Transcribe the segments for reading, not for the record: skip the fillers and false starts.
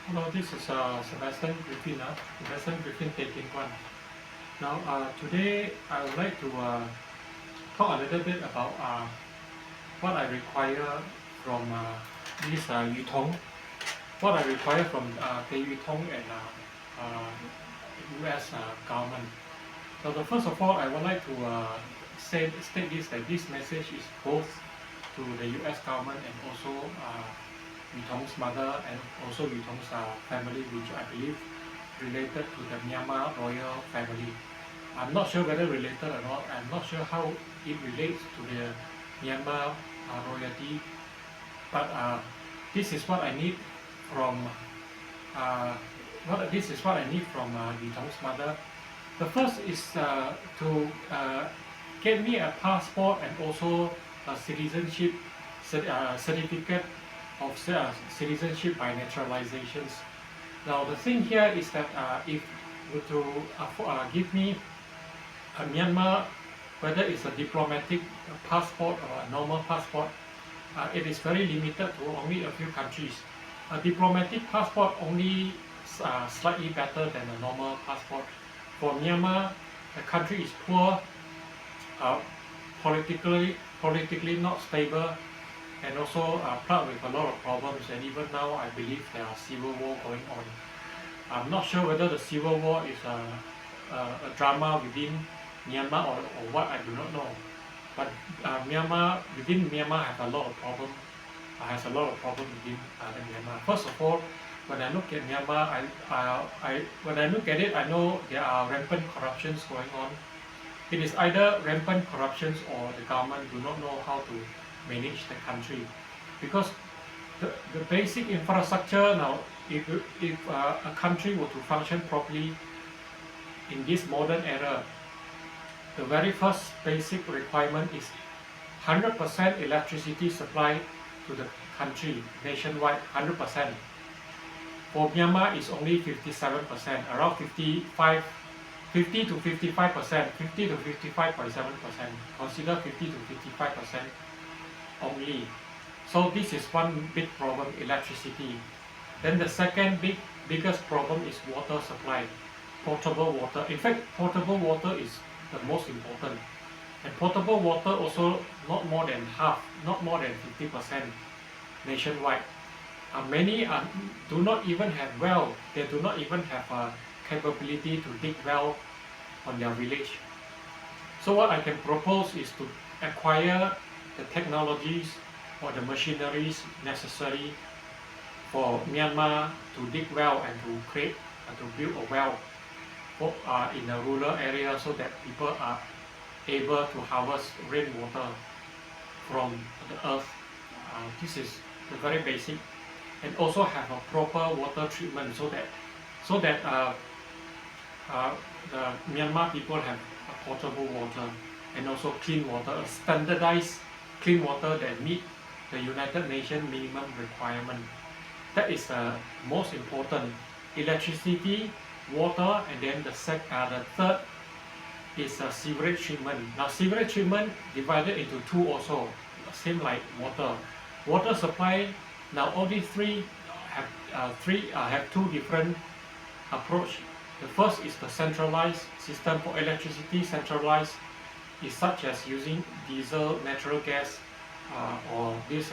Hello, this is Sebastian Griffin, Sebastian Griffin taking one. Now, today I would like to talk a little bit about what I require from this Yutong, what I require from the Yutong and US government. So, first of all, I would like to state this that this message is both to the US government and also Yutong's mother and also Yutong's family, which I believe related to the Myanmar royal family. I'm not sure whether related or not. I'm not sure how it relates to the Myanmar royalty, but this is what I need from this is what I need from Yutong's mother. The first is to get me a passport and also a citizenship certificate of citizenship by naturalizations. Now the thing here is that if you to give me a Myanmar, whether it's a diplomatic passport or a normal passport, it is very limited to only a few countries. A diplomatic passport only slightly better than a normal passport. For Myanmar, the country is poor, uh, politically not stable, and also plagued with a lot of problems. And even now, I believe there are civil war going on. I'm not sure whether the civil war is a drama within Myanmar or what. I do not know. But within Myanmar has a lot of problem. Has a lot of problem within Myanmar. First of all, when I look at Myanmar, when I look at it, I know there are rampant corruptions going on. It is either rampant corruptions or the government do not know how to manage the country, because the basic infrastructure now, if a country were to function properly in this modern era, the very first basic requirement is 100% electricity supply to the country nationwide. 100%. For Myanmar, it's only 57%, around 50 to 55%, 50 to 55.7%. Consider 50 to 55% only. So this is one big problem, electricity. Then the second biggest problem is water supply, potable water. In fact, potable water is the most important. And potable water also not more than half, not more than 50% nationwide. Many do not even have well. They do not even have a capability to dig well on their village. So what I can propose is to acquire the technologies or the machineries necessary for Myanmar to dig well and to create to build a well for, in a rural area, so that people are able to harvest rainwater from the earth. This is the very basic, and also have a proper water treatment, so that the Myanmar people have a potable water and also clean water, a standardized clean water that meet the United Nations minimum requirement. That is the most important. Electricity, water, and then the third is sewerage treatment. Now sewerage treatment divided into two also, same like water. Water supply. Now all these three have two different approach. The first is the centralized system for electricity. Centralized is such as using diesel, natural gas, or this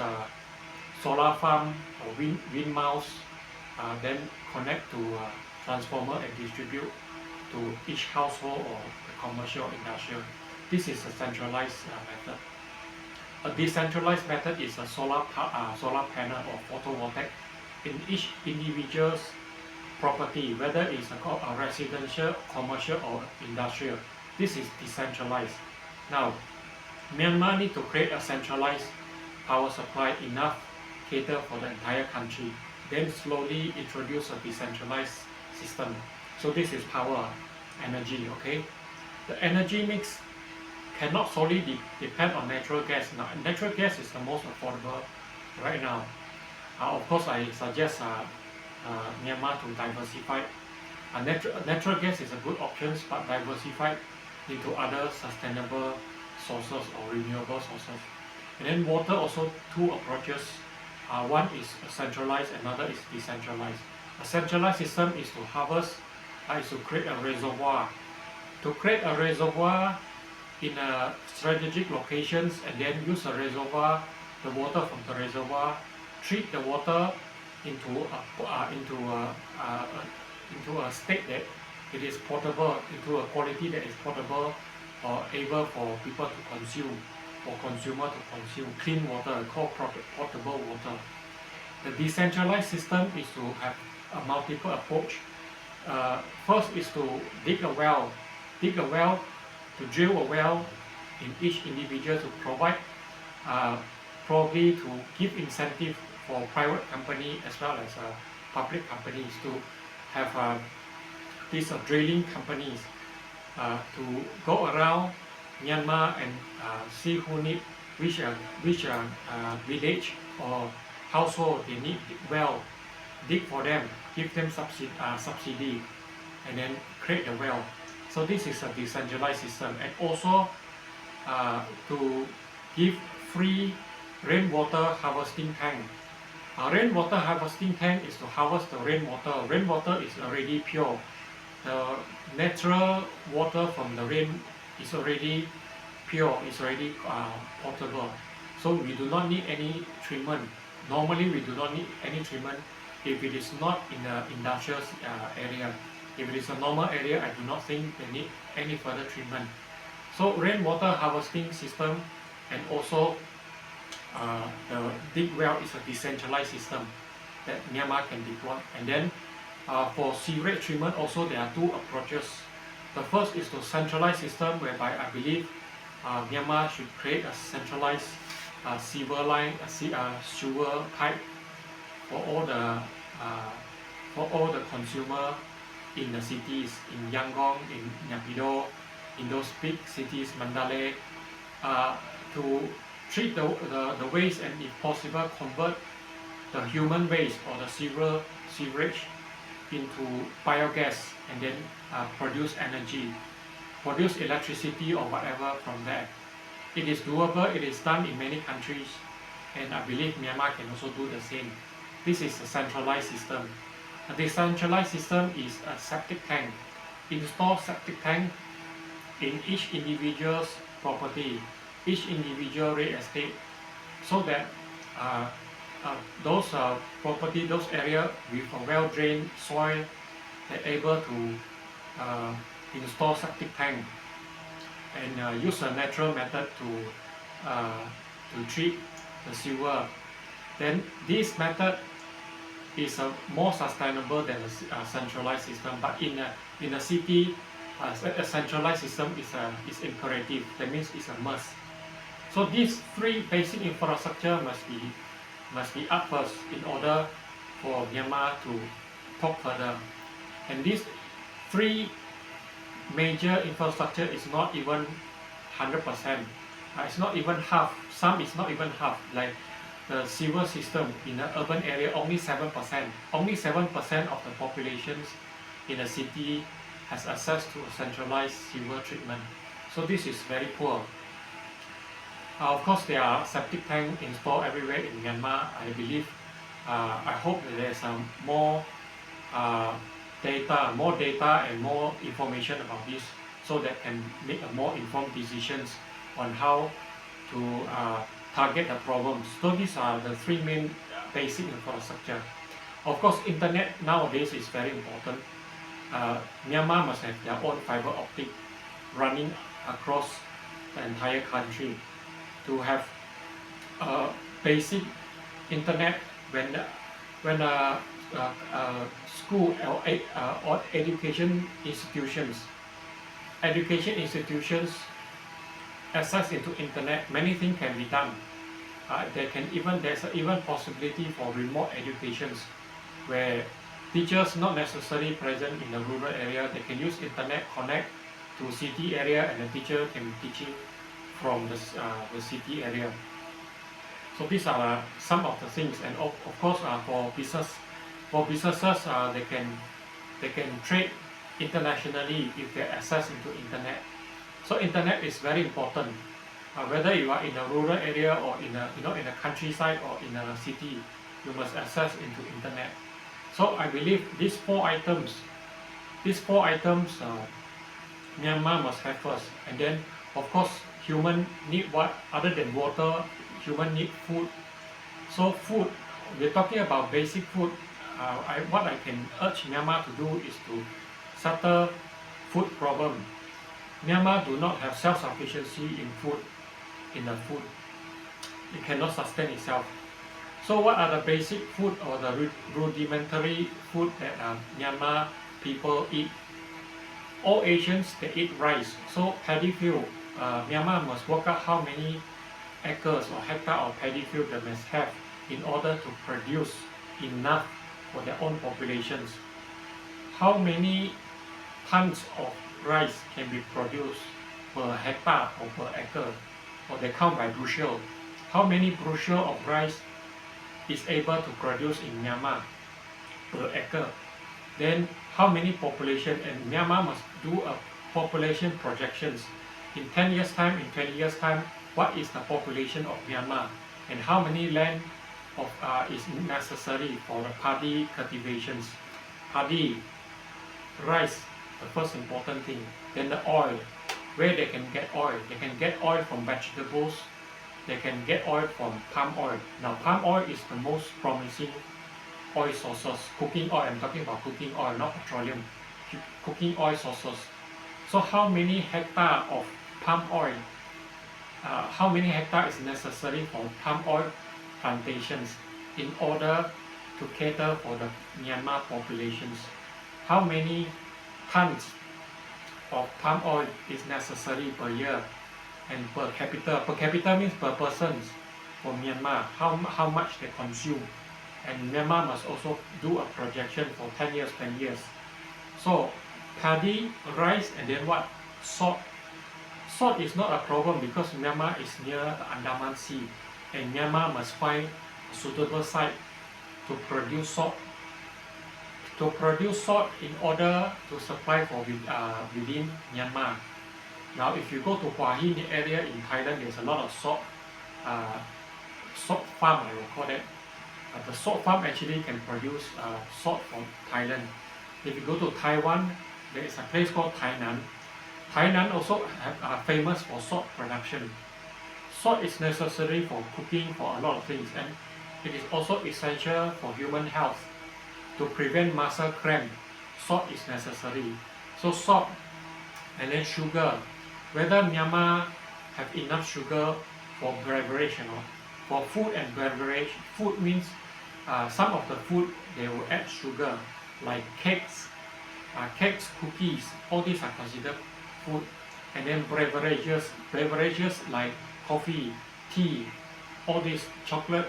solar farm or windmills, then connect to transformer and distribute to each household or the commercial or industrial. This is a centralized method. A decentralized method is a solar panel or photovoltaic in each individual's property, whether it's a residential, commercial, or industrial. This is decentralized. Now, Myanmar need to create a centralized power supply enough cater for the entire country, then slowly introduce a decentralized system. So this is power, energy, okay? The energy mix cannot solely depend on natural gas. Now, natural gas is the most affordable right now. Of course, I suggest Myanmar to diversify. Natural gas is a good option, but diversify into other sustainable sources or renewable sources. And then water also two approaches. One is centralized, another is decentralized. A centralized system is to harvest, is to create a reservoir. To create a reservoir in a strategic locations and then use the reservoir, the water from the reservoir, treat the water into a state that it is potable, into a quality that is potable or able for people to consume, or consumer to consume clean water, called potable water. The decentralized system is to have a multiple approach. First is to dig a well, to drill a well in each individual to provide, probably to give incentive for private company as well as public companies to have these drilling companies to go around Myanmar and see who need which village or household they need well, dig for them, give them subsidy, and then create the well. So this is a decentralized system, and also to give free rainwater harvesting tank. Rainwater harvesting tank is to harvest the rainwater. Rainwater is already pure. The natural water from the rain is already pure, is already potable. So we do not need any treatment. Normally we do not need any treatment if it is not in the industrial area. If it is a normal area, I do not think they need any further treatment. So rainwater harvesting system, and also the dig well is a decentralized system that Myanmar can deploy. And then for sewage treatment also there are two approaches. The first is to centralized system, whereby I believe Myanmar should create a centralized sewer line, sewer pipe for all the consumer in the cities, in Yangon, in Naypyidaw, in those big cities, Mandalay, to treat the waste, and if possible convert the human waste or the sewage into biogas, and then produce energy, produce electricity or whatever from that. It is doable, it is done in many countries, and I believe Myanmar can also do the same. This is a centralized system. A decentralized system is a septic tank. Install septic tank in each individual's property, each individual real estate, so that those property, those area with a well-drained soil, they're able to install septic tank and use a natural method to treat the sewer. Then this method is more sustainable than a centralized system. But in a city, a centralized system is imperative. That means it's a must. So these three basic infrastructure must be up first in order for Myanmar to talk further. And these three major infrastructure is not even 100%. It's not even half. Some is not even half. Like the sewer system in an urban area, only 7%. Only 7% of the populations in a city has access to a centralized sewer treatment. So this is very poor. Of course, there are septic tanks installed everywhere in Myanmar. I believe, I hope that there's more data and more information about this, so that can make a more informed decisions on how to target the problems. So these are the three main basic infrastructure. Of course, internet nowadays is very important. Myanmar must have their own fiber optic running across the entire country to have basic internet when school or education institutions access into internet, many things can be done. There's even possibility for remote educations, where teachers not necessarily present in the rural area, they can use internet connect to city area, and the teacher can be teaching from the city area. So these are some of the things, and of course for businesses they can trade internationally if they access into internet. So internet is very important. Whether you are in a rural area or in a countryside or in a city, you must access into internet. So I believe these four items, Myanmar must have first, and then of course human need what other than water, human need food. So food, we're talking about basic food. What I can urge Myanmar to do is to settle food problem. Myanmar do not have self-sufficiency in food, in the food. It cannot sustain itself. So what are the basic food or the rudimentary food that Myanmar people eat? All Asians, they eat rice. So paddy field, Myanmar must work out how many acres or hectare of paddy field they must have in order to produce enough for their own populations. How many tons of rice can be produced per hectare or per acre, or they count by bushel. How many bushel of rice is able to produce in Myanmar per acre? Then how many population, and Myanmar must do a population projections. In 10 years time, in 20 years time, what is the population of Myanmar and how many land of is necessary for the paddy cultivations. Paddy, rice, the first important thing. Then the oil, where they can get oil. They can get oil from vegetables. They can get oil from palm oil. Now palm oil is the most promising oil sources. Cooking oil, I'm talking about cooking oil, not petroleum. Cooking oil sources. So how many hectare of palm oil, how many hectare is necessary for palm oil plantations in order to cater for the Myanmar populations? How many tons of palm oil is necessary per year and per capita? Per capita means per person for Myanmar, how much they consume. And Myanmar must also do a projection for 10 years, 10 years. So paddy, rice, and then what? Salt. Salt is not a problem because Myanmar is near the Andaman Sea, and Myanmar must find a suitable site to produce salt. To produce salt in order to supply for within Myanmar. Now, if you go to Hua Hin area in Thailand, there's a lot of salt farm, I will call that. The salt farm actually can produce salt from Thailand. If you go to Taiwan, there is a place called Tainan. Tainan also are famous for salt production. Salt is necessary for cooking for a lot of things, and it is also essential for human health. To prevent muscle cramp, salt is necessary. So salt and then sugar. Whether Myanmar have enough sugar for beverage or not. For food and beverage, food means some of the food they will add sugar, like cakes, cookies, all these are considered food. And then beverages like coffee, tea, all this chocolate,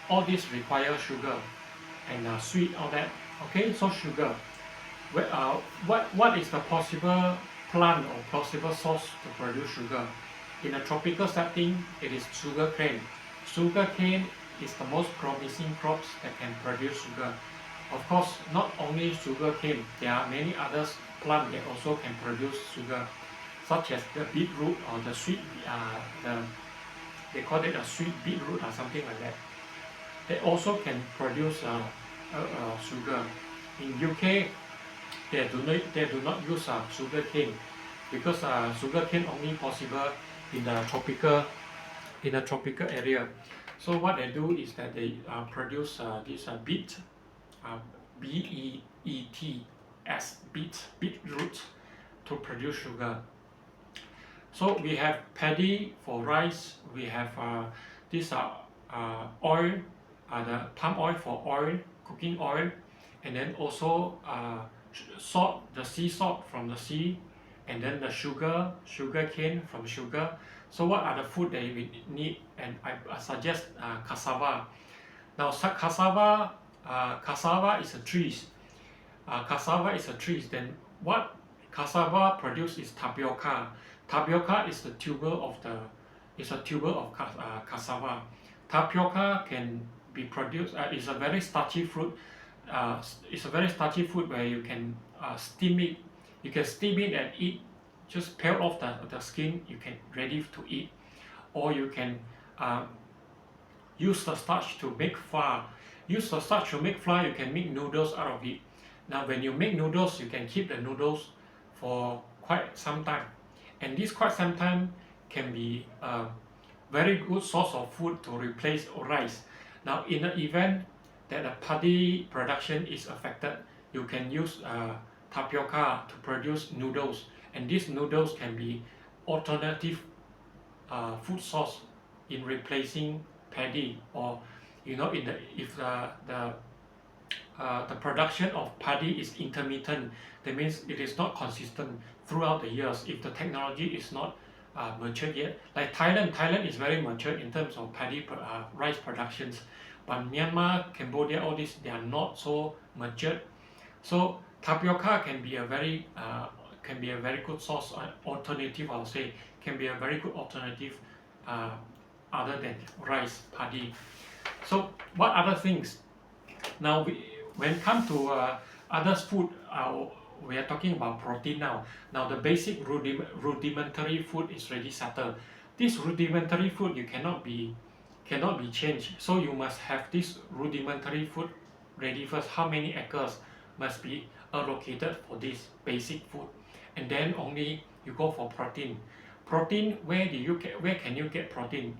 all these require sugar and sweet, all that. Okay, so sugar. What is the possible plant or possible source to produce sugar? In a tropical setting, it is sugar cane. Sugar cane is the most promising crops that can produce sugar. Of course, not only sugar cane, there are many other plants that also can produce sugar, such as the beetroot or the sweet, they call it a sweet beetroot or something like that. They also can produce sugar. In UK, they do not use sugar cane because sugar cane only possible in the tropical area. So what they do is that they produce this beet, B-E-E-T-S, beetroot, to produce sugar. So we have paddy for rice, we have this oil, the palm oil for oil, cooking oil, and then also salt, the sea salt from the sea, and then the sugar cane from sugar. So what are the food that we need? And I suggest cassava. Now cassava is a trees. Cassava is a trees. Then what cassava produce is tapioca. Tapioca is the tuber of cassava. Tapioca can be produced. It's a very starchy fruit. It's a very starchy fruit where you can steam it. You can steam it and eat. Just peel off the skin. You can ready to eat, or you can use the starch to make flour. Use the starch to make flour, you can make noodles out of it. Now when you make noodles, you can keep the noodles for quite some time, and this quite some time can be a very good source of food to replace rice. Now in the event that the paddy production is affected, you can use tapioca to produce noodles, and these noodles can be alternative food source in replacing paddy. Or in the if the production of paddy is intermittent, that means it is not consistent throughout the years. If the technology is not matured yet, like Thailand is very mature in terms of paddy rice productions, but Myanmar, Cambodia, all these, they are not so matured. So tapioca can be a very good source, alternative, I'll say, can be a very good alternative other than rice, paddy. So what other things? Now when it comes to other food, we are talking about protein now. Now the basic rudimentary food is already settled. This rudimentary food you cannot be changed. So you must have this rudimentary food ready first. How many acres must be allocated for this basic food, and then only you go for protein. Protein, where can you get protein?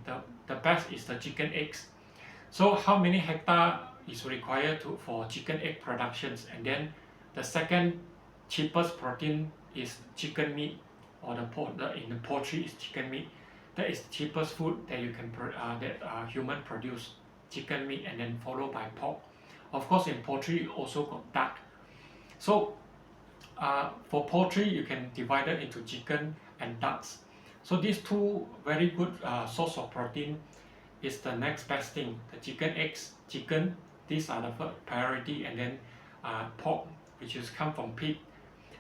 The best is the chicken eggs. So how many hectare is required for chicken egg productions? And then the second cheapest protein is chicken meat, or in the poultry is chicken meat. That is the cheapest food that you can human produce, chicken meat, and then followed by pork. Of course, in poultry you also got duck. So for poultry, you can divide it into chicken and ducks. So these two very good source of protein is the next best thing. The chicken eggs, chicken, these are the first priority, and then pork, which is come from pig,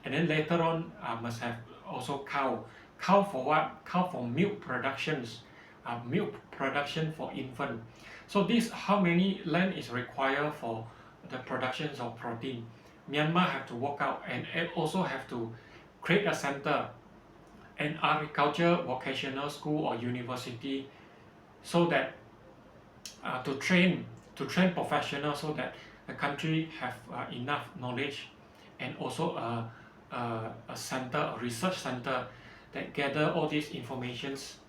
and then later on must have also cow. Cow for what? Cow for milk productions, milk production for infant. So this, how many land is required for the productions of protein? Myanmar have to work out, and also have to create a center, an agriculture vocational school or university, so that to train professionals, so that the country have enough knowledge, and also a center, a research center that gather all these informations,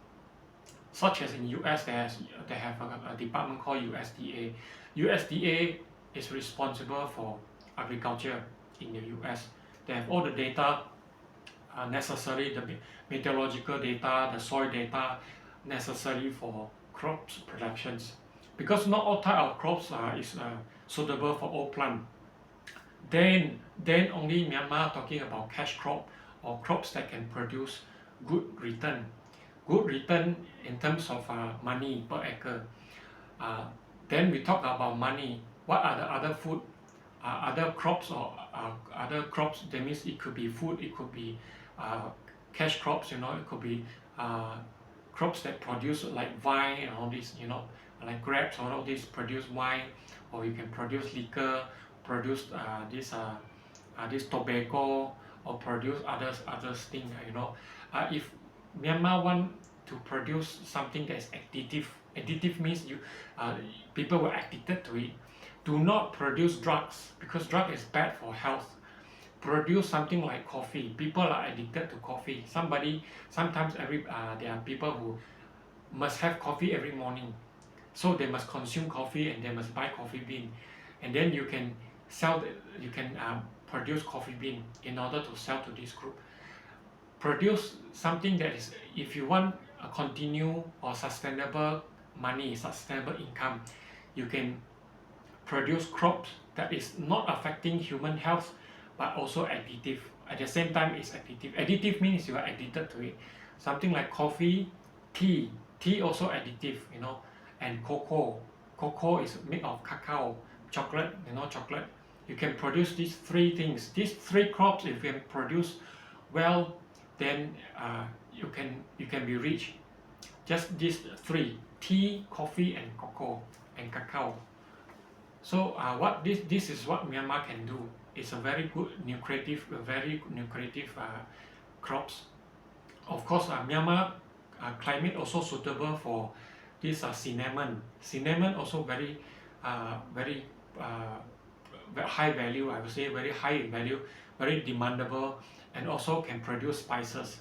such as in US they have a department called USDA. USDA is responsible for agriculture in the US. They have all the data necessary, the meteorological data, the soil data necessary for crops productions, because not all type of crops is suitable for all plant. Then only Myanmar talking about cash crop, or crops that can produce good return in terms of money per acre. Then we talk about money. What are the other food, other crops, or other crops? That means it could be food, it could be cash crops, it could be crops that produce like wine and all this, like grapes, all these produce wine, or you can produce liquor, produce this tobacco, or produce others things. If Myanmar want to produce something that is additive means people were addicted to it. Do not produce drugs, because drug is bad for health. Produce something like coffee. People are addicted to coffee. Sometimes there are people who must have coffee every morning, so they must consume coffee, and they must buy coffee bean, and then you can produce coffee bean in order to sell to this group. Produce something that is, if you want a continue or sustainable money, sustainable income, you can produce crops that is not affecting human health, but also additive. At the same time, it's additive. Additive means you are addicted to it. Something like coffee, tea also additive, and cocoa. Cocoa is made of cacao, chocolate, chocolate. You can produce these three things. These three crops, if you can produce well, then you can be rich. Just these three: tea, coffee, and cocoa, and cacao. So this is what Myanmar can do. It's a very good very lucrative crops. Of course, Myanmar climate also suitable for this cinnamon. Cinnamon also very very high value, I would say very high in value, very demandable, and also can produce spices.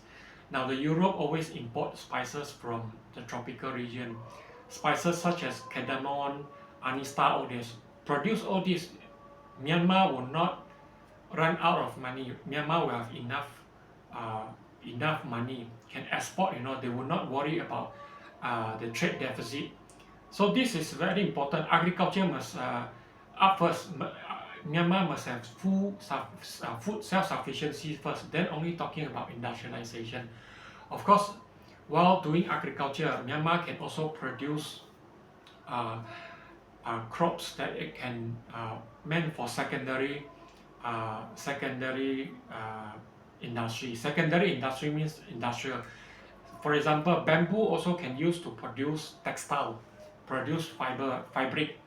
Now the Europe always import spices from the tropical region. Spices such as cardamom, anista, all this. Produce all this, Myanmar will not run out of money. Myanmar will have uh, enough money, can export, they will not worry about the trade deficit. So this is very important. Agriculture must up first. Myanmar must have food self-sufficiency first, then only talking about industrialization. Of course, while doing agriculture, Myanmar can also produce uh, crops that it can meant for secondary industry. Secondary industry means industrial. For example, bamboo also can use to produce textile, produce fabric.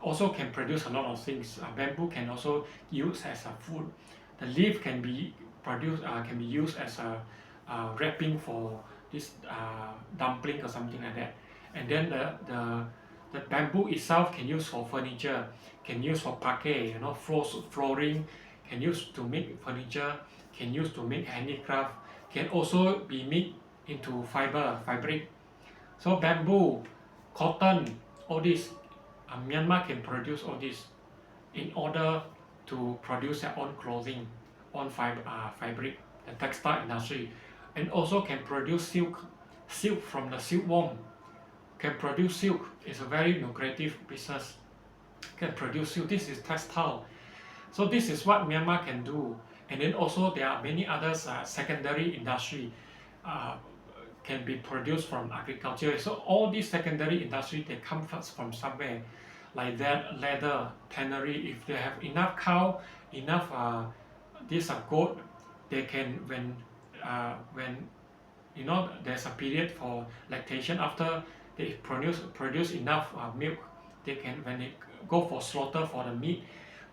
Also can produce a lot of things. Bamboo can also use as a food. The leaf can be used as a wrapping for this dumpling or something like that. And then the bamboo itself can use for furniture, can use for parquet, flooring, can use to make furniture, can use to make handicraft, can also be made into fabric. So bamboo, cotton, all this, Myanmar can produce all this in order to produce their own clothing, own fabric, the textile industry, and also can produce silk from the silkworm. Can produce silk. It's a very lucrative business. Can produce silk. This is textile. So this is what Myanmar can do. And then also there are many others secondary industry can be produced from agriculture. So all these secondary industry, they come first from somewhere, like that leather, tannery. If they have enough cow, enough this goat, they can when there's a period for lactation. After they produce enough milk, they can, when they go for slaughter for the meat,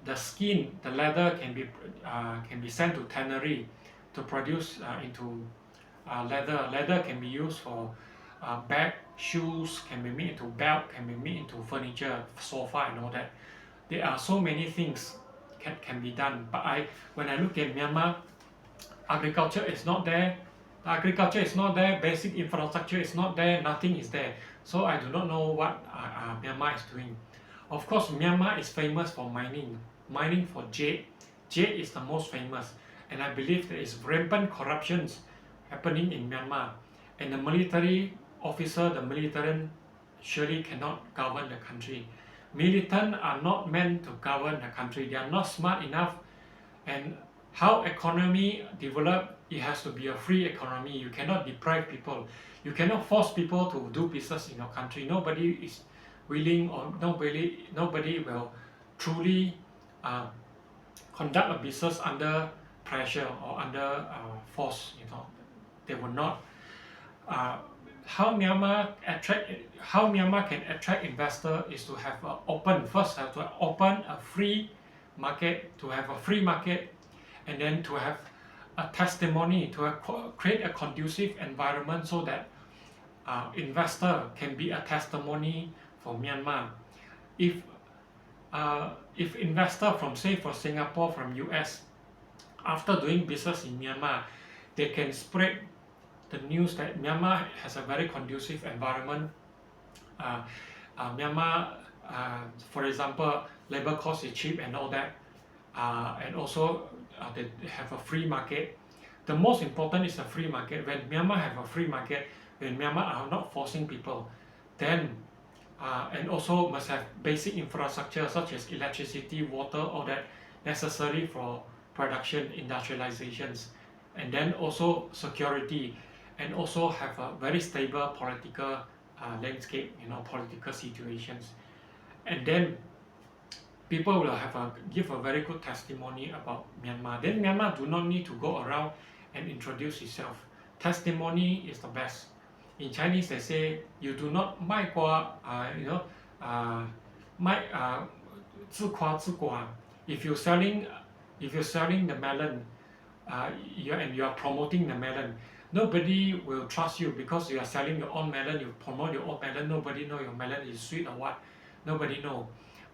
the skin, the leather can be sent to tannery to produce into leather. Leather can be used for bag, shoes, can be made into belt, can be made into furniture, sofa, and all that. There are so many things can be done. But when I look at Myanmar, agriculture is not there. The agriculture is not there. Basic infrastructure is not there. Nothing is there. So I do not know what Myanmar is doing. Of course, Myanmar is famous for mining for jade. Jade is the most famous, and I believe there is rampant corruptions happening in Myanmar. And the military officer, the militant, surely cannot govern the country. Militant are not meant to govern the country. They are not smart enough. And how economy develop, it has to be a free economy. You cannot deprive people. You cannot force people to do business in your country. Nobody is willing, or nobody will truly conduct a business under pressure or under force. They will not. How Myanmar can attract investor is to have to open a free market, and then to have a testimony, to create a conducive environment so that investor can be a testimony for Myanmar. If investor from Singapore, from US, after doing business in Myanmar, they can spread the news that Myanmar has a very conducive environment. Myanmar, for example, labor cost is cheap and all that, and also they have a free market. The most important is a free market. When Myanmar have a free market, when Myanmar are not forcing people, then and also must have basic infrastructure such as electricity, water, all that necessary for production, industrializations, and then also security, and also have a very stable political landscape, political situations, and then people will give a very good testimony about Myanmar. Then Myanmar do not need to go around and introduce itself. Testimony is the best. In Chinese, they say you do not 卖瓜, 自夸自夸. If you're selling the melon, you are promoting the melon, nobody will trust you because you are selling your own melon. You promote your own melon. Nobody know your melon is sweet or what. Nobody know.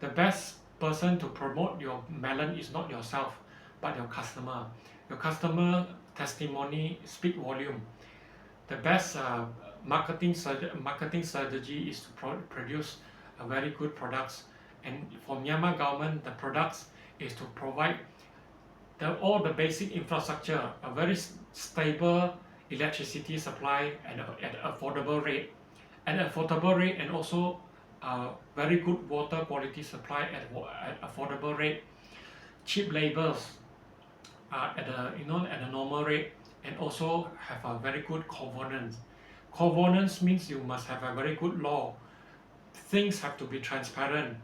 the best person to promote your melon is not yourself, but your customer. Your customer testimony speak volume. The best marketing strategy is to produce a very good products. And for Myanmar government, the products is to provide all the basic infrastructure, a very stable electricity supply at an affordable rate, and also very good water quality supply at affordable rate, cheap labors at a normal rate, and also have a very good governance. Governance means you must have a very good law. Things have to be transparent.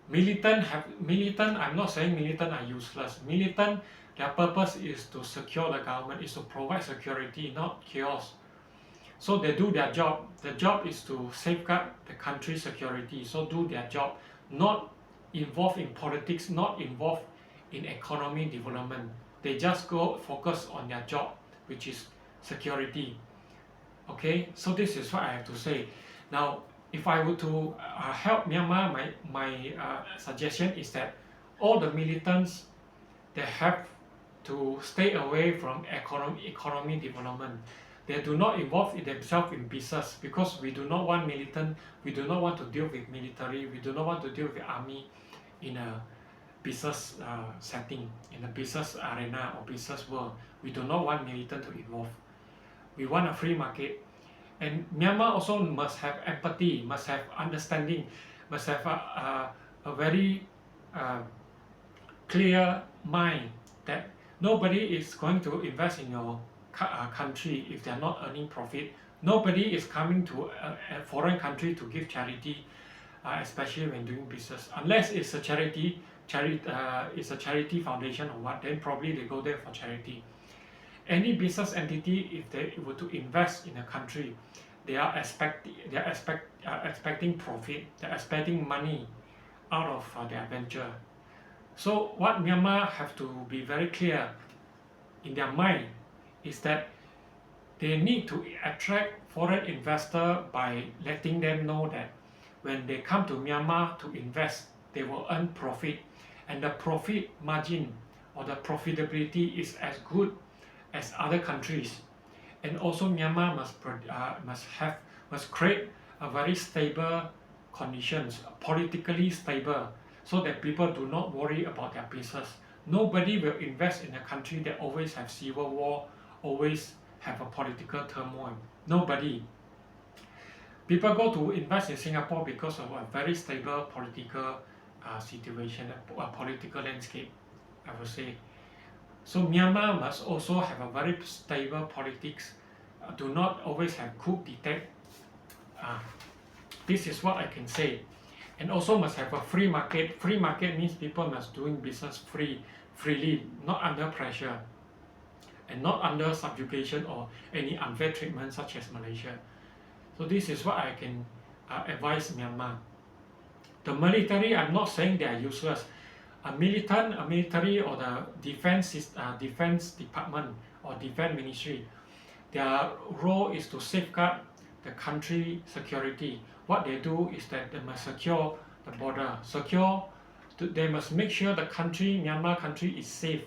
Militant, I'm not saying militant are useless. Militant, their purpose is to secure the government, is to provide security, not chaos. So they do their job. The job is to safeguard the country's security. So do their job, not involved in politics, not involved in economy development. They just go focus on their job, which is security. Okay, so this is what I have to say. Now, if I were to help Myanmar, my suggestion is that all the militants, they have to stay away from economy development. They do not involve themselves in business, because we do not want militant, we do not want to deal with military, we do not want to deal with army in a business setting, in a business arena or business world. We do not want militant to involve. We want a free market. And Myanmar also must have empathy, must have understanding, must have a very clear mind that nobody is going to invest in your country if they are not earning profit. Nobody is coming to a foreign country to give charity, especially when doing business. Unless it's a charity foundation or what, then probably they go there for charity. Any business entity, if they were to invest in a country, they are expecting profit, they're expecting money out of their venture. So what Myanmar have to be very clear in their mind is that they need to attract foreign investor by letting them know that when they come to Myanmar to invest, they will earn profit, and the profit margin or the profitability is as good as other countries. And also Myanmar must create a very stable conditions, politically stable, so that people do not worry about their business. Nobody will invest in a country that always have civil war, always have a political turmoil. Nobody. People go to invest in Singapore because of a very stable political situation, a political landscape, I would say. So Myanmar must also have a very stable politics, do not always have coup d'etat. This is what I can say. And also must have a free market. Free market means people must doing business freely, not under pressure, and not under subjugation or any unfair treatment such as Malaysia. So this is what I can advise Myanmar. The military, I'm not saying they are useless. A military or the defense department or defense ministry, their role is to safeguard the country security. What they do is that they must secure the border, they must make sure the country, Myanmar country, is safe,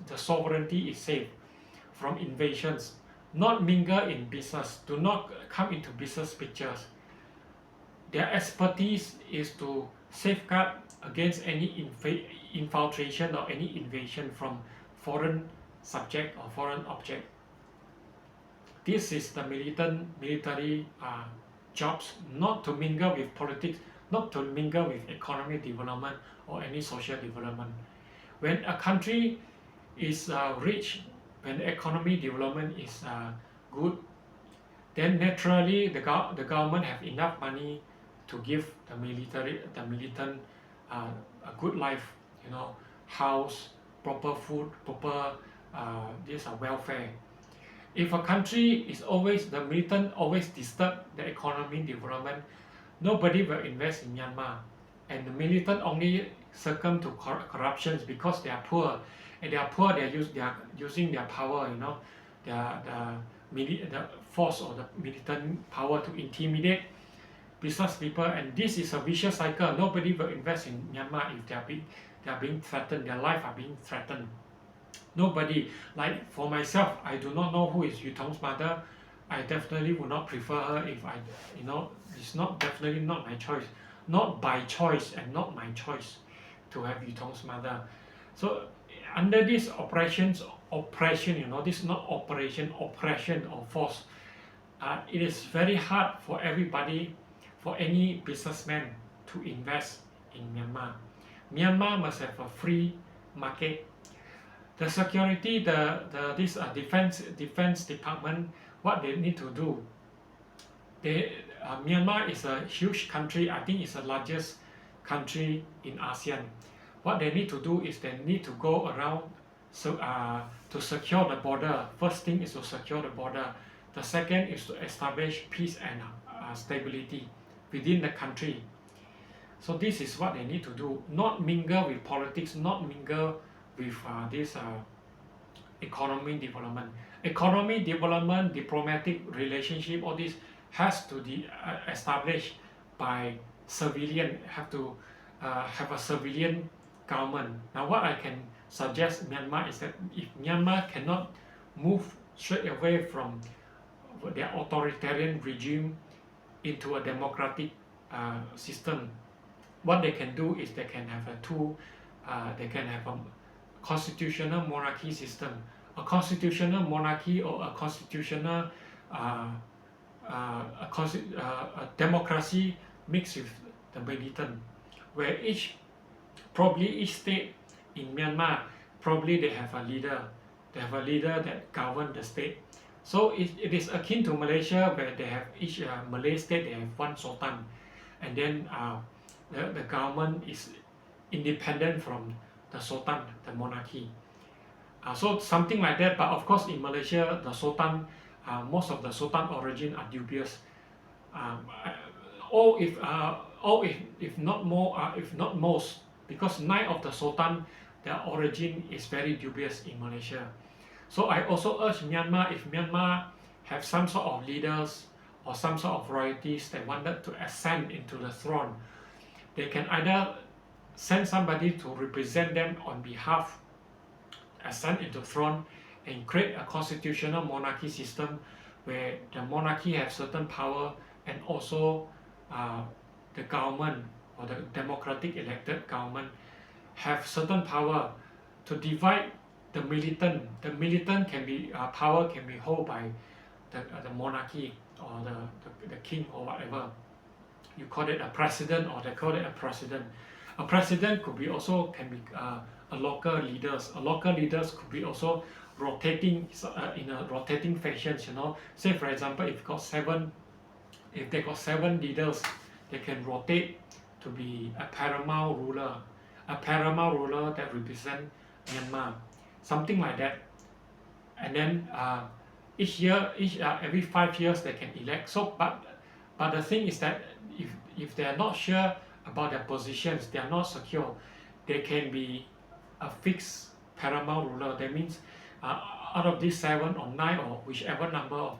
the sovereignty is safe from invasions. Not mingle in business, do not come into business pictures. Their expertise is to safeguard against any infiltration or any invasion from foreign subject or foreign object. This is the military jobs, not to mingle with politics, not to mingle with economic development or any social development. When a country is rich, when economy development is good, then naturally the government have enough money to give the militant a good life, house, proper food, proper welfare. If a country is the militant always disturb the economic development, nobody will invest in Myanmar. And the militant only succumb to corruptions because they are poor. And they are poor, they are using their power, the force or the militant power to intimidate business people, and this is a vicious cycle. Nobody will invest in Myanmar if they are being threatened, their life are being threatened. Nobody. Like for myself, I do not know who is Yutong's mother. I definitely would not prefer her if I, it's not definitely not my choice, not by choice and not my choice to have Yutong's mother. So under this oppression, this is not operation, oppression or force. It is very hard for everybody, for any businessman to invest in Myanmar. Myanmar must have a free market. The security, this defense department, what they need to do, Myanmar is a huge country. I think it's the largest country in ASEAN. What they need to do is they need to go around to secure the border. First thing is to secure the border. The second is to establish peace and stability within the country. So this is what they need to do. Not mingle with politics, not mingle with this economy development. Economy development, diplomatic relationship, all this has to be established by civilian, have to have a civilian government. Now what I can suggest Myanmar is that if Myanmar cannot move straight away from their authoritarian regime into a democratic system, what they can do is they can have they can have a constitutional monarchy system. A constitutional monarchy or a constitutional a democracy mixed with the militant, where probably each state in Myanmar, probably they have a leader. They have a leader that governs the state. So it is akin to Malaysia, where they have each Malay state, they have one sultan, and then the government is independent from the sultan, the monarchy. So something like that. But of course, in Malaysia, the sultan, most of the sultan origin are dubious. Or if not more, if not most, because 9 of the sultan, their origin is very dubious in Malaysia. So I also urge Myanmar, if Myanmar have some sort of leaders or some sort of royalties that wanted to ascend into the throne, they can either send somebody to represent them on behalf, ascend into throne, and create a constitutional monarchy system where the monarchy have certain power, and also the government or the democratic elected government have certain power to divide the militant. The militant can be power can be held by the monarchy or the king or whatever. You call it a president, or they call it a president. A president could be also can be a local leaders. A local leaders could be also rotating in a rotating fashion. Say for example, if they got 7 leaders, they can rotate to be a paramount ruler that represent Myanmar, something like that. And then every 5 years they can elect. So but the thing is that if they are not sure about their positions, they are not secure, they can be a fixed paramount ruler. That means out of these 7 or 9 or whichever number of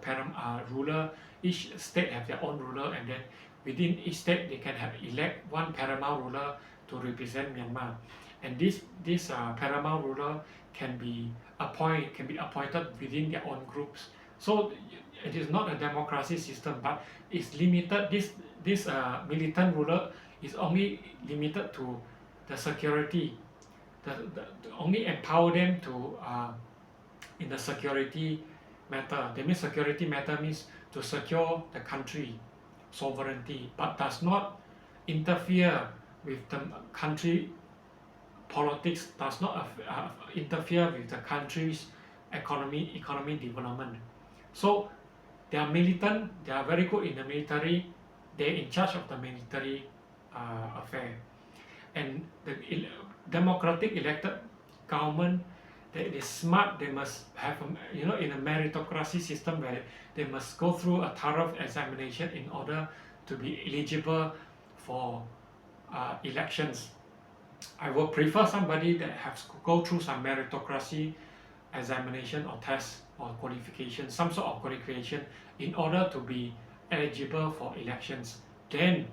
ruler, each state have their own ruler, and then within each state they can elect one paramount ruler to represent Myanmar. And this paramount ruler can be appointed within their own groups. So it is not a democracy system, but it's limited. This militant ruler is only limited to the security. Only empower them to in the security matter. That means security matter means to secure the country sovereignty, but does not interfere with the country politics, does not interfere with the country's economy development. So they are militant, they are very good in the military, they're in charge of the military affair. And the democratic elected government, they're smart, they must have, in a meritocracy system where they must go through a thorough examination in order to be eligible for elections. I would prefer somebody that has to go through some meritocracy examination or test or qualification, some sort of qualification in order to be eligible for elections. then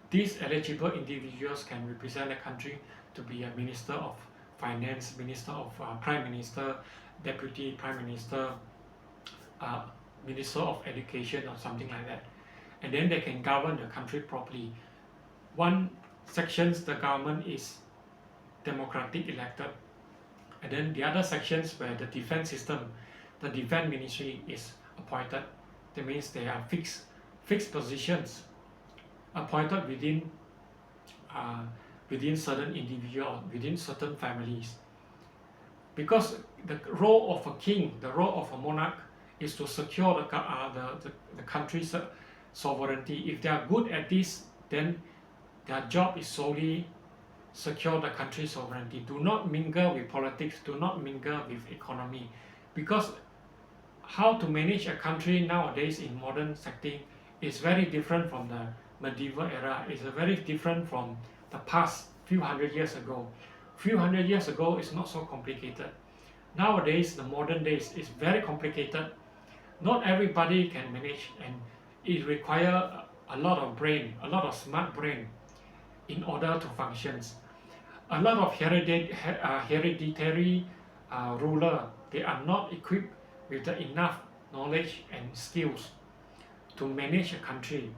these eligible individuals can represent the country to be a minister of finance, minister of prime minister, deputy prime minister, uh, minister of education or something like that. And then they can govern the country properly. One sections the government is democratic elected, and then the other sections where the defense system, the defense ministry is appointed. That means they are fixed positions appointed within certain individual, within certain families. Because the role of a king, the role of a monarch, is to secure the country's sovereignty. If they are good at this, then their job is solely secure the country's sovereignty. Do not mingle with politics, do not mingle with economy. Because how to manage a country nowadays in modern setting is very different from the medieval era. It's very different from the past few hundred years ago. Few hundred years ago is not so complicated. Nowadays, the modern days is very complicated. Not everybody can manage, and it requires a lot of brain, a lot of smart brain in order to function. A lot of hereditary ruler, they are not equipped with enough knowledge and skills to manage a country.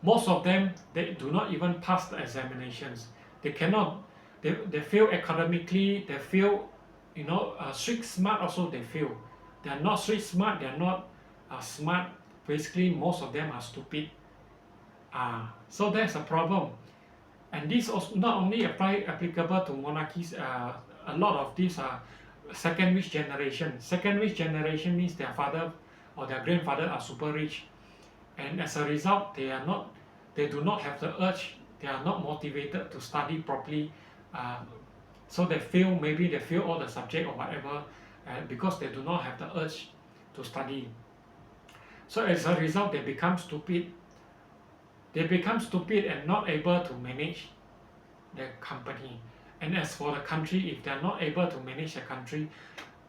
Most of them, they do not even pass the examinations. They cannot, they fail academically, they fail, street smart also they fail. They are not street smart, they are not smart. Basically, most of them are stupid. So that's a problem. And this also not only applicable to monarchies, a lot of these are second rich generation. Second rich generation means their father or their grandfather are super rich, and as a result, they do not have the urge, they are not motivated to study properly, so maybe they fail all the subject or whatever, because they do not have the urge to study. So as a result, they become stupid. They become stupid and not able to manage the company. And as for the country, if they are not able to manage the country,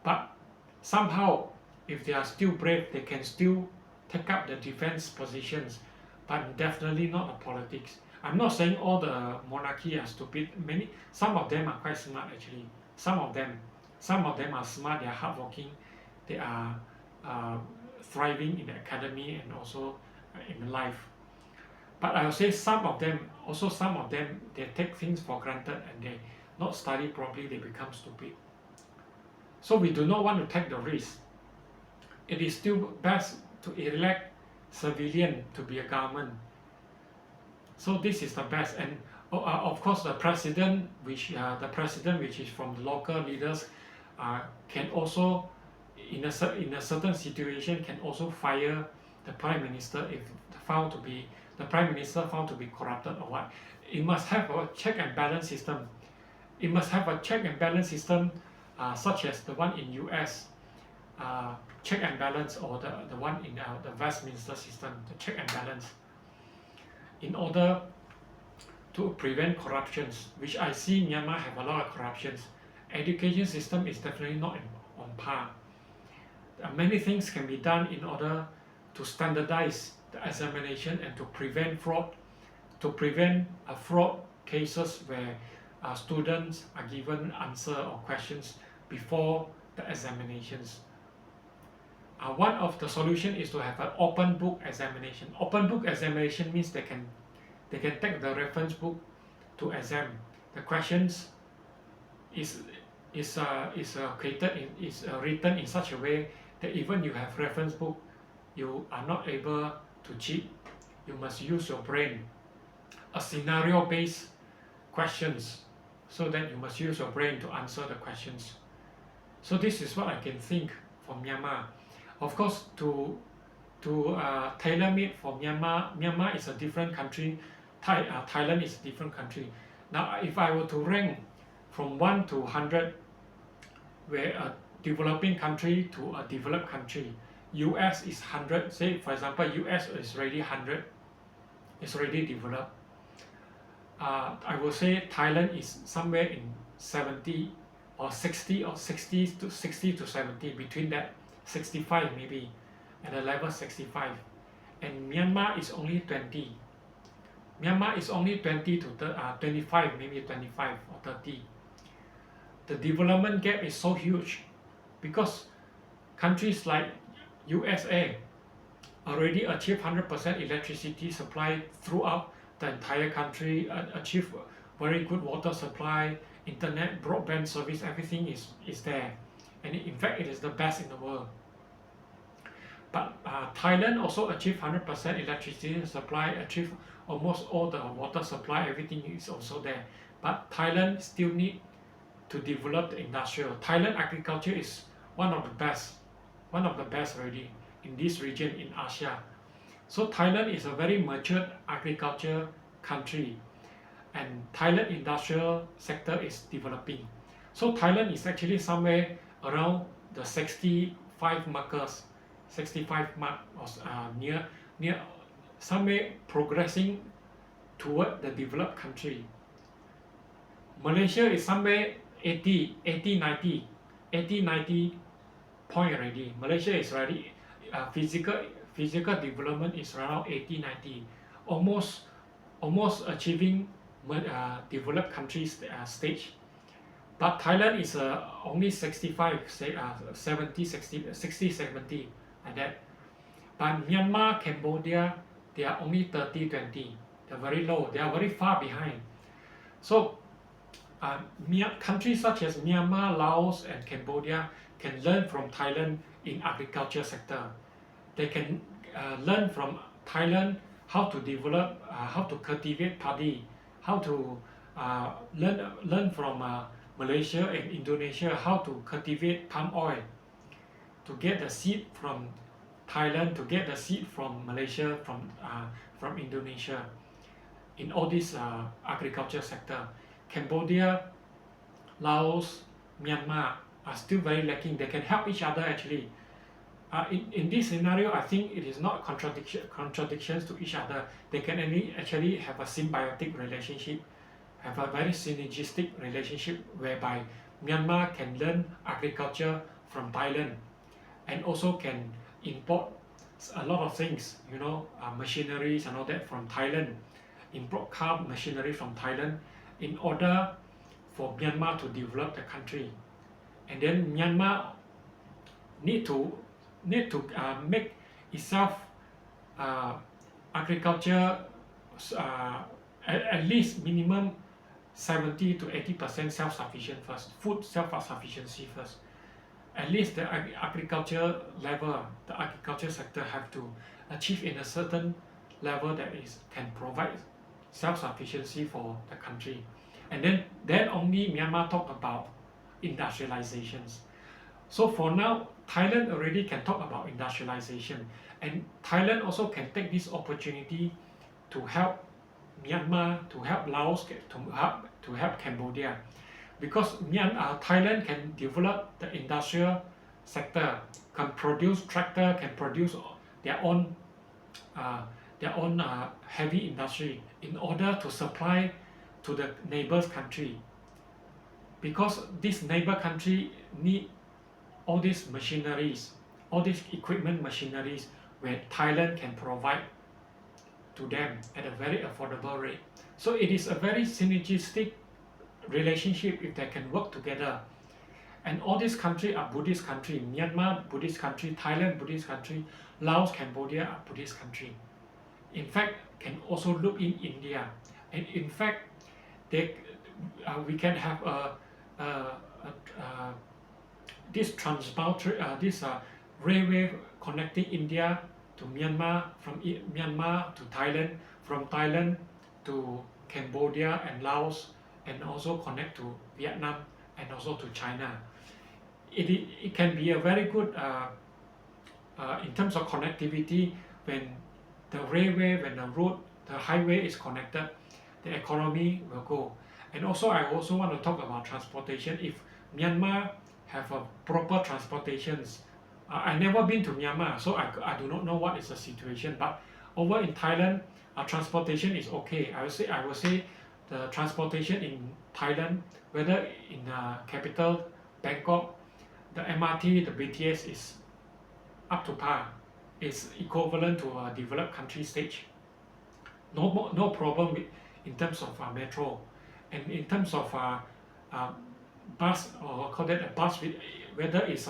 but somehow, if they are still brave, they can still take up the defense positions, but definitely not the politics. I'm not saying all the monarchy are stupid. Some of them are quite smart actually. Some of them are smart. They are hardworking. They are thriving in the academy and also in life. But I will say some of them, they take things for granted and they not study properly, they become stupid. So we do not want to take the risk. It is still best to elect civilian to be a government. So this is the best. And of course, the president, which is from the local leaders, can also, in a certain situation, can also fire the prime minister if the prime minister found to be corrupted or what. It must have a check and balance system. It must have a check and balance system, such as the one in US, check and balance, or the one in the Westminster system, the check and balance, in order to prevent corruptions, which I see Myanmar have a lot of corruptions. Education system is definitely not on par. Many things can be done in order to standardize the examination and to prevent fraud, fraud cases where students are given answer or questions before the examinations. One of the solution is to have an open book examination. Open book examination means they can take the reference book to exam. The questions is written in such a way that even you have reference book, you are not able to cheat. You must use your brain. A scenario-based questions, so that you must use your brain to answer the questions. So this is what I can think for Myanmar. Of course, to tailor-made for Myanmar, Myanmar is a different country. Thailand is a different country. Now, if I were to rank from 1 to 100, where a developing country to a developed country, US is 100. Say, for example, US is already 100. It's already developed. I will say Thailand is somewhere in 70 or 60 or 60 to 70, between that, 65 maybe, at the level 65. and Myanmar is only 20. Myanmar is only 20 to 25, maybe 25 or 30. The development gap is so huge because countries like USA already achieve 100% electricity supply throughout the entire country, achieve very good water supply, internet, broadband service, everything is there. And in fact, it is the best in the world. But Thailand also achieved 100% electricity supply, achieved almost all the water supply, everything is also there. But Thailand still need to develop the industrial. Thailand agriculture is one of the best already in this region in Asia. So Thailand is a very mature agriculture country, and Thailand industrial sector is developing. So Thailand is actually somewhere around the 65 markers, 65 mark, or near somewhere progressing toward the developed country. Malaysia is somewhere 90 point already. Malaysia is already physical development is around 80-90, almost achieving developed countries stage. But Thailand is only 65, say 70 like that. But Myanmar, Cambodia, they are only 30-20. They're very low. They are very far behind. So countries such as Myanmar, Laos, and Cambodia can learn from Thailand in agriculture sector. They can learn from Thailand how to develop, how to cultivate paddy, how to learn from Malaysia and Indonesia how to cultivate palm oil, to get the seed from Thailand, to get the seed from Malaysia, from Indonesia, in all this agriculture sector. Cambodia, Laos, Myanmar are still very lacking. They can help each other actually. In this scenario, I think it is not contradictions to each other. They can actually have a symbiotic relationship, have a very synergistic relationship whereby Myanmar can learn agriculture from Thailand and also can import a lot of things, machineries and all that from Thailand, import car machinery from Thailand in order for Myanmar to develop the country. And then Myanmar need to make itself agriculture at least minimum 70 to 80% self-sufficient first, food self-sufficiency first. At least the agriculture level, the agriculture sector have to achieve in a certain level that can provide self-sufficiency for the country. And then only Myanmar talk about industrializations. So for now, Thailand already can talk about industrialization, and Thailand also can take this opportunity to help Myanmar, to help Laos, to help Cambodia, because Thailand can develop the industrial sector, can produce tractor, can produce their own heavy industry in order to supply to the neighbors country, because this neighbor country need all these machineries, all these equipment machineries, where Thailand can provide to them at a very affordable rate. So it is a very synergistic relationship if they can work together. And all these countries are Buddhist country. Myanmar, Buddhist country. Thailand, Buddhist country. Laos, Cambodia are Buddhist country. In fact, can also look in India. And in fact, we can have this railway connecting India to Myanmar, from Myanmar to Thailand, from Thailand to Cambodia and Laos, and also connect to Vietnam and also to China. It can be a very good in terms of connectivity. When the railway, when the road, the highway is connected, the economy will go. And also I also want to talk about transportation. If Myanmar have a proper transportations, I never been to Myanmar, so I do not know what is the situation, but over in Thailand, transportation is okay. I will say the transportation in Thailand, whether in the capital Bangkok, the MRT, the BTS is up to par. is equivalent to a developed country stage. No problem with, in terms of metro, and in terms of uh, bus, or call that a bus, with, whether it's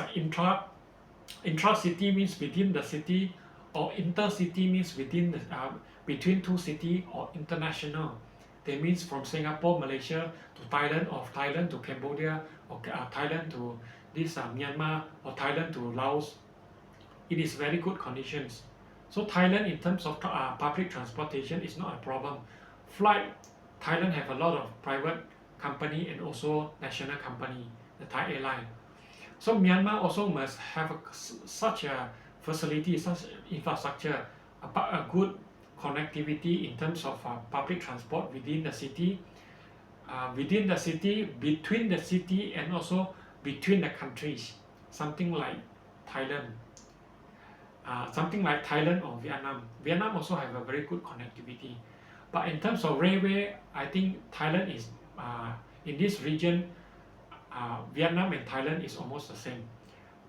intra-city means within the city, or intercity means within the, between two cities, or international. That means from Singapore, Malaysia to Thailand, or Thailand to Cambodia, or Thailand to this Myanmar, or Thailand to Laos. It is very good conditions. So Thailand, in terms of public transportation, is not a problem. Flight, Thailand have a lot of private company and also national company, the Thai airline. So Myanmar also must have such a facility, such infrastructure, a good connectivity in terms of public transport within the city, between the city, and also between the countries, something like Thailand. Something like Thailand or Vietnam. Vietnam also have a very good connectivity. But in terms of railway, I think Thailand is, in this region, Vietnam and Thailand is almost the same.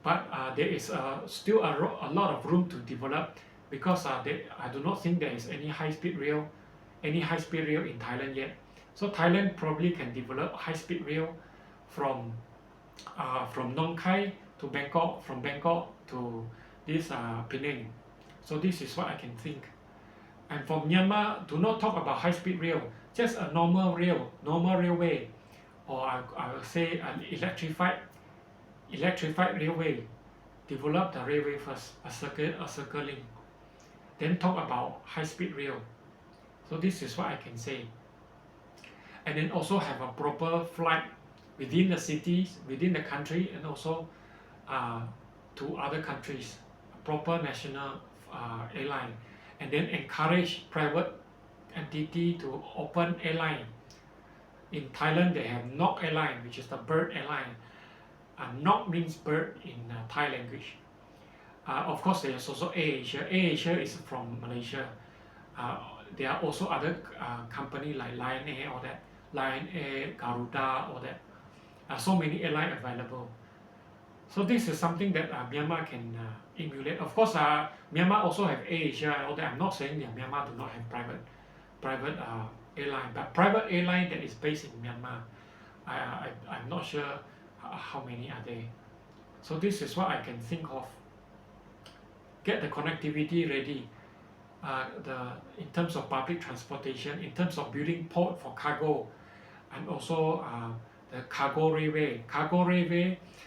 But there is still a lot of room to develop, because I do not think there is any high-speed rail in Thailand yet. So Thailand probably can develop high-speed rail from Nong Khai to Bangkok, from Bangkok to this Penang. So this is what I can think. And for Myanmar, do not talk about high-speed rail, just a normal railway, or I will say an electrified railway. Develop the railway first, a circle link, then talk about high-speed rail. So this is what I can say. And then also have a proper flight within the cities, within the country, and also to other countries, proper national airline, and then encourage private entity to open airline. In Thailand, they have Nok airline, which is the bird airline. Nok means bird in Thai language. Of course, there is also AirAsia. AirAsia is from Malaysia. There are also other company like Lion Air, or that Lion Air, Garuda, or that. So many airline available. So this is something that Myanmar can emulate. Of course, Myanmar also have AirAsia, all that. I'm not saying that Myanmar do not have private airline, but private airline that is based in Myanmar, I'm not sure how many are there. So this is what I can think of. Get the connectivity ready. In terms of public transportation, in terms of building port for cargo, and also the cargo railway.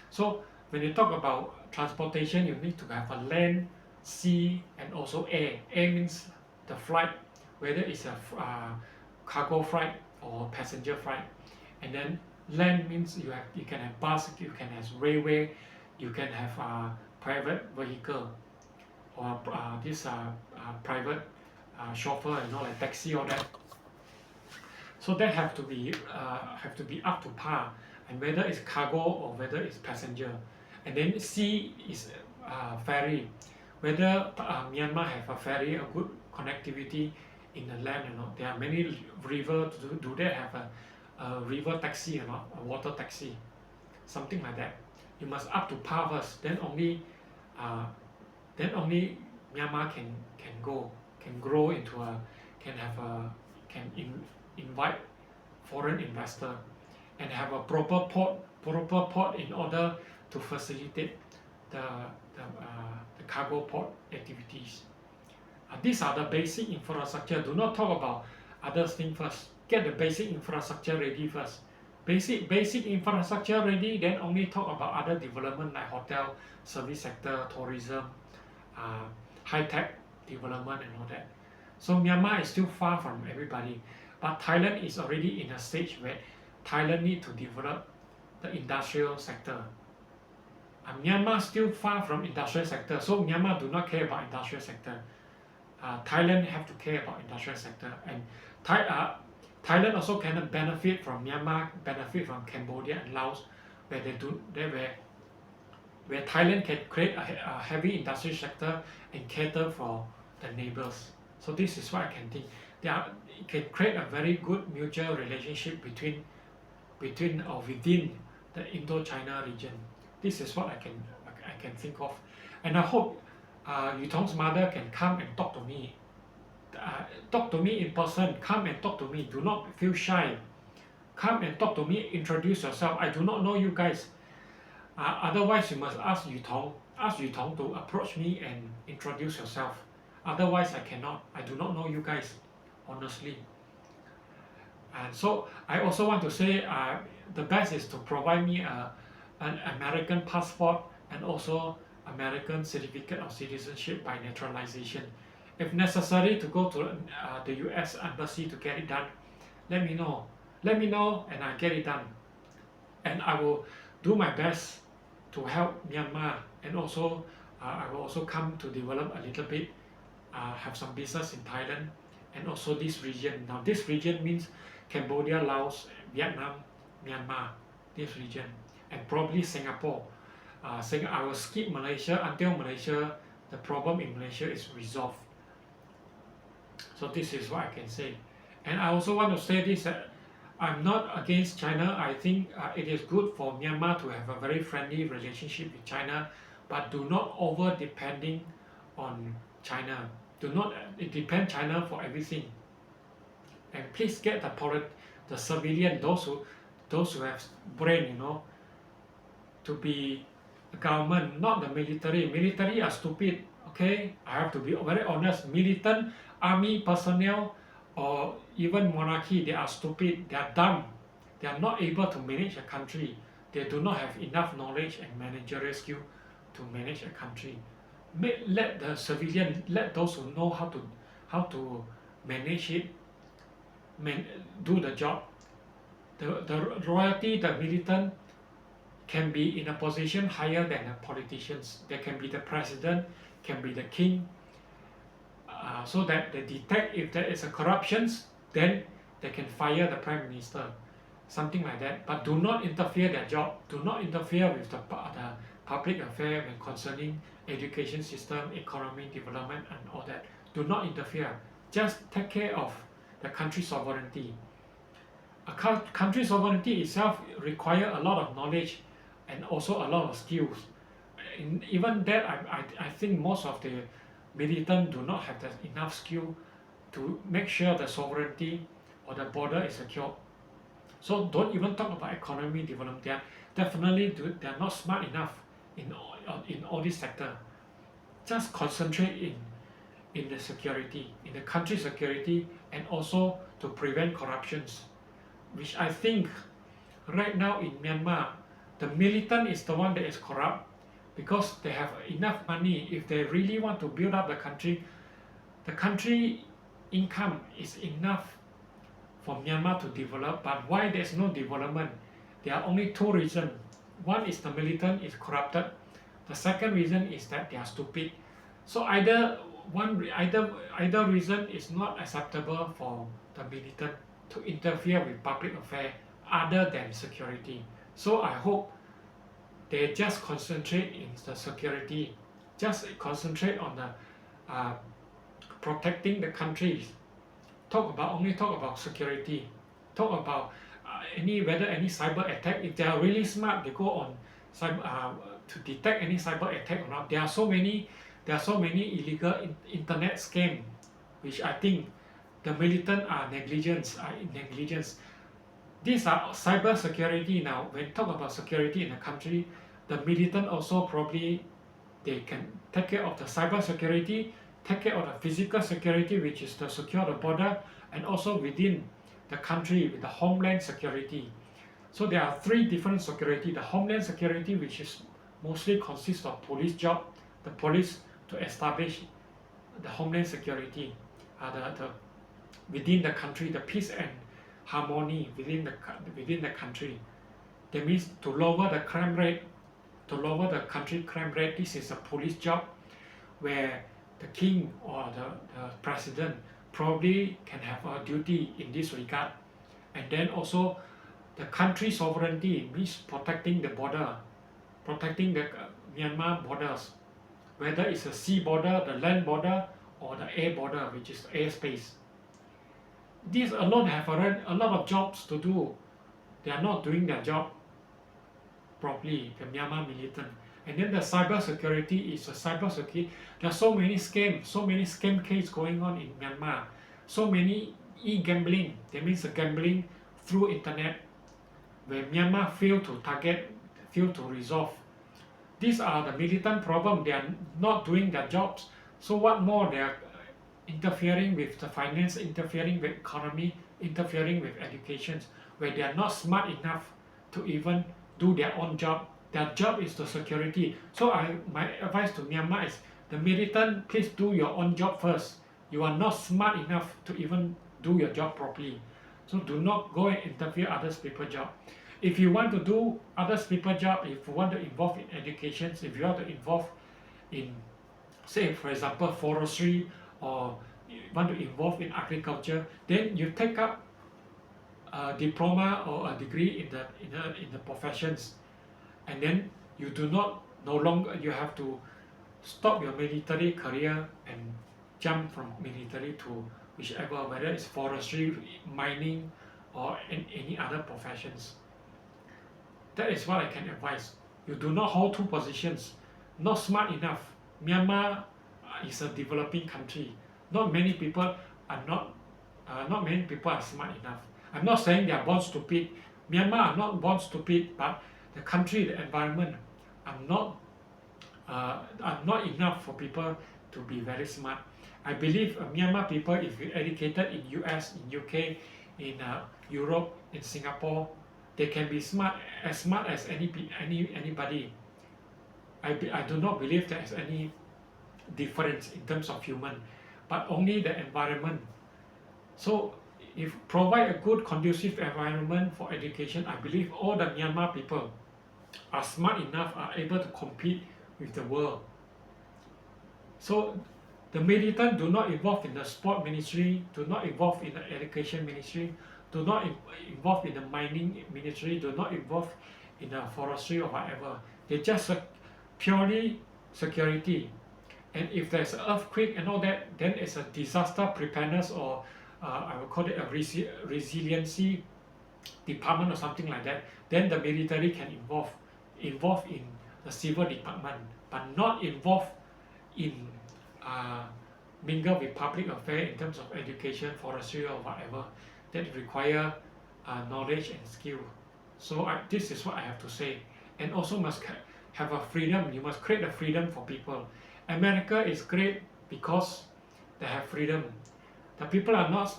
So when you talk about transportation, you need to have a land, sea, and also air. Air means the flight, whether it's a cargo flight or passenger flight. And then land means you can have bus, you can have railway, you can have private vehicle, or this private chauffeur, like taxi, or that. So that have to be up to par, and whether it's cargo or whether it's passenger. And then sea is ferry, whether Myanmar have a ferry, a good connectivity in the land or not. There are many rivers. Do they have a river taxi or not, a water taxi, something like that? You must up to par first. Then only Myanmar can grow into can invite foreign investor, and have a proper port in order to facilitate the cargo port activities. These are the basic infrastructure. Do not talk about other things first. Get the basic infrastructure ready first. Basic infrastructure ready, then only talk about other development like hotel, service sector, tourism, high-tech development, and all that. So Myanmar is still far from everybody, but Thailand is already in a stage where Thailand need to develop the industrial sector. Myanmar still far from industrial sector, so Myanmar do not care about industrial sector. Thailand have to care about industrial sector, and Thailand also cannot benefit from Myanmar, benefit from Cambodia and Laos, where Thailand can create a heavy industrial sector and cater for the neighbors. So this is what I can think. It can create a very good mutual relationship between or within the Indo-China region. This is what I can think of, and I hope Yutong's mother can come and talk to me. Talk to me in person. Come and talk to me. Do not feel shy. Come and talk to me. Introduce yourself. I do not know you guys. Otherwise, you must ask Yutong. Ask Yutong to approach me and introduce yourself. Otherwise, I cannot. I do not know you guys, honestly. And so I also want to say the best is to provide me an American passport and also American certificate of citizenship by naturalization. If necessary to go to the US embassy to get it done, let me know. Let me know and I'll get it done. And I will do my best to help Myanmar, and also I will also come to develop a little bit, have some business in Thailand and also this region. Now this region means Cambodia, Laos, Vietnam, Myanmar, this region, and probably Singapore. I will skip Malaysia until Malaysia, the problem in Malaysia is resolved. So this is what I can say. And I also want to say this, that I'm not against China. I think it is good for Myanmar to have a very friendly relationship with China, but do not over depending on China. Do not depend China for everything. And please get the civilian, those who have brain, to be the government, not the military. Military are stupid. Okay, I have to be very honest. Militant army personnel or even monarchy, they are stupid. They are dumb. They are not able to manage a country. They do not have enough knowledge and managerial skill to manage a country. Let the civilian, let those who know how to manage it, do the job. The royalty, the militant, can be in a position higher than the politicians. They can be the president, can be the king, so that they detect if there is a corruptions, then they can fire the prime minister, something like that. But do not interfere their job. Do not interfere with the public affair when concerning education system, economy development, and all that. Do not interfere. Just take care of the country's sovereignty. A country's sovereignty itself require a lot of knowledge and also a lot of skills. Even that, I think most of the militants do not have enough skill to make sure the sovereignty or the border is secure. So don't even talk about economy development. They are not smart enough in all this sector. Just concentrate in the security, in the country's security, and also to prevent corruptions, which I think right now in Myanmar, the militant is the one that is corrupt because they have enough money. If they really want to build up the country income is enough for Myanmar to develop. But why there's no development? There are only two reasons. One is the militant is corrupted. The second reason is that they are stupid. So either reason is not acceptable for the militant to interfere with public affairs other than security. So I hope they just concentrate in the security, just concentrate on the protecting the countries. Only talk about security. Talk about whether any cyber attack. If they are really smart, they go on to detect any cyber attack or not. There are so many illegal internet scams, which I think the militant are negligence. These are cyber security now. When you talk about security in a country, the militant also probably they can take care of the cyber security, take care of the physical security, which is to secure the border, and also within the country with the homeland security. So there are three different security. The homeland security, which is mostly consists of police job, the police to establish the homeland security, within the country, the peace and harmony within the country. That means to lower the crime rate, to lower the country crime rate. This is a police job where the king or the president probably can have a duty in this regard. And then also the country sovereignty means protecting the border, protecting the Myanmar borders, whether it's a sea border, the land border, or the air border, which is airspace. These alone have a lot of jobs to do. They are not doing their job properly, the Myanmar militant. And then the cyber security is a cyber security. There are so many scam cases going on in Myanmar. So many e-gambling, that means the gambling through internet, where Myanmar fail to target, fail to resolve. These are the militant problem. They are not doing their jobs. So what more? They are interfering with the finance, interfering with economy, interfering with education, where they are not smart enough to even do their own job. Their job is the security. So my advice to Myanmar is, the militant, please do your own job first. You are not smart enough to even do your job properly. So do not go and interfere others people's job. If you want to do others people's job, if you want to involve in education, if you want to involve in, say for example, forestry, or you want to involve in agriculture, then you take up a diploma or a degree in the professions, and then you do not no longer you have to stop your military career and jump from military to whichever, whether it's forestry, mining, or any other professions. That is what I can advise. You do not hold two positions. Not smart enough. Myanmar is a developing country. Not many people are not many people are smart enough. I'm not saying they are born stupid. Myanmar are not born stupid, but the country, the environment are not enough for people to be very smart. I believe Myanmar people, if you're educated in US, in UK, in Europe, in Singapore, they can be smart as anybody. I do not believe there is any difference in terms of human, but only the environment. So if provide a good conducive environment for education, I believe all the Myanmar people are smart enough, are able to compete with the world. So the militant do not involve in the sport ministry, do not involve in the education ministry, do not involve in the mining ministry, do not involve in the forestry or whatever. They just purely security. And if there's an earthquake and all that, then it's a disaster preparedness, or I would call it a resiliency department or something like that. Then the military can involve in the civil department, but not involved in mingle with public affairs in terms of education, forestry, or whatever that require knowledge and skill. So this is what I have to say. And also must have a freedom. You must create a freedom for people. America is great because they have freedom. The people are not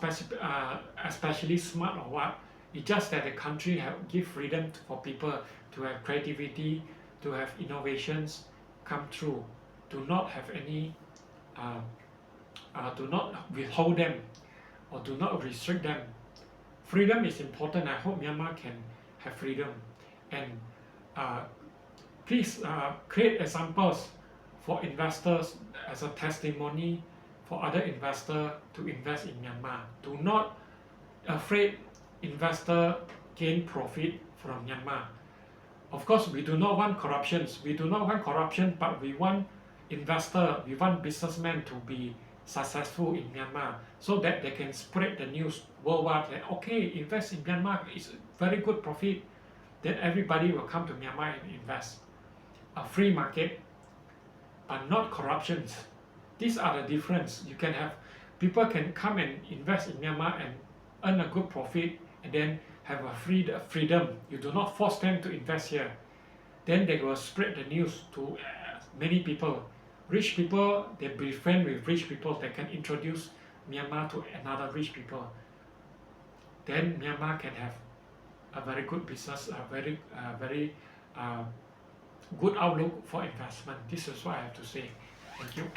especially smart or what. It's just that the country give freedom for people to have creativity, to have innovations come true. Do not have any, do not withhold them, or do not restrict them. Freedom is important. I hope Myanmar can have freedom. And please create examples for investors as a testimony for other investors to invest in Myanmar. Do not afraid investor gain profit from Myanmar. Of course, we do not want corruptions. We do not want corruption, but we want investor, we want businessmen to be successful in Myanmar, so that they can spread the news worldwide that okay, invest in Myanmar, is very good profit. Then everybody will come to Myanmar and invest. A free market, but not corruptions. These are the difference. You can have people can come and invest in Myanmar and earn a good profit, and then have a freedom. You do not force them to invest here. Then they will spread the news to many people. Rich people, they be friends with rich people. They can introduce Myanmar to another rich people. Then Myanmar can have a very good business, a very good outlook for investment. This is what I have to say. Thank you.